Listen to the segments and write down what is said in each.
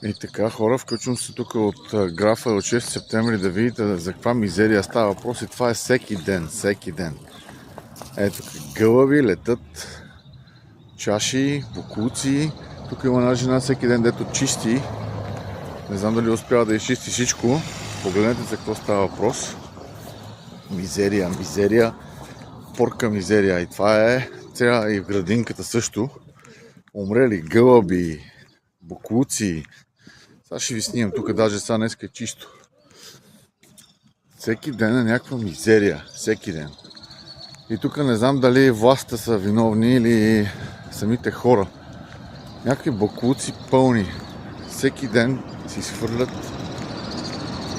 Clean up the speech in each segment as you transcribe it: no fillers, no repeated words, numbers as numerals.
И така, хора, включвам се тук от графа от 6 септември да видите за каква мизерия става въпрос и това е всеки ден, всеки ден. Ето, гълъби летат, чаши, бокуци. Тук има една жена всеки ден, дето чисти. Не знам дали успява да изчисти всичко. Погледнете за какво става въпрос. Мизерия, мизерия, порка мизерия. И това е цяла и в градинката също. Умрели гълъби, бокуци. Сега ще ви снимам, тук даже сега днеска е чисто. Всеки ден е някаква мизерия, всеки ден. И тук не знам дали властта са виновни или самите хора. Някакви бокуци пълни. Всеки ден си свърлят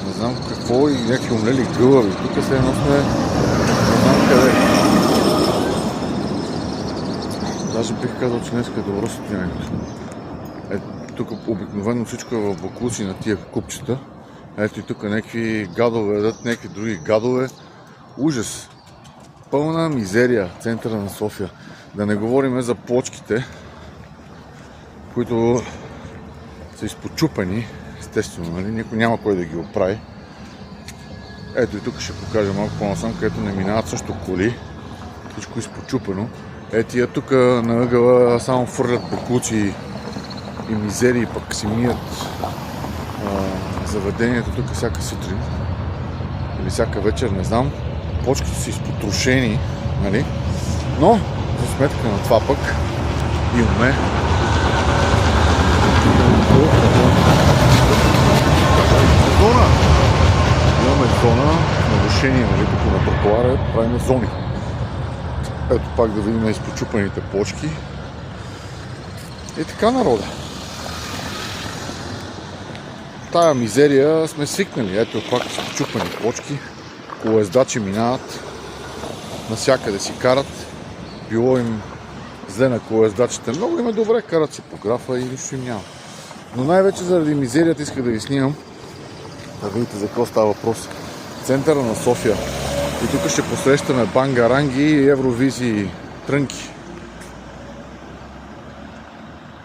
не знам какво и някакви умрели гълъби. Тук се едно сме не знам къде. Даже бих казал, че днеска е добро състоянието. Тук обикновено всичко е в бокуци на тия купчета. Ето и тук някакви гадове ядат, някакви други гадове. Ужас! Пълна мизерия в центъра на София. Да не говорим за плочките, които са изпочупани, естествено, нали? Никой няма кой да ги оправи. Ето и тук ще покажа малко по-насам, където не минават също коли. Всичко изпочупано. Ето и тук на ъгъла само фърлят бокуци и мизерии, пък си мият заведението тук всяка сутрин или всяка вечер, не знам. Почките са изпотрошени, нали? Но за сметка на това пък имаме зона. Имаме зона нарушение, нали? Тук на тротуара правим зони. Ето пак да видим изпочупаните почки. И така, народа. Тая мизерия сме свикнали. Ето пак изпочупани почки. Колоездачи минават. Насякъде си карат. Било им зле на колоездачите. Много им е добре, карат си по графа и нищо им няма. Но най-вече заради мизерията исках да ви снимам. Да видите за какво става въпрос. Центъра на София. И тук ще посрещаме бангаранги и евровизии трънки.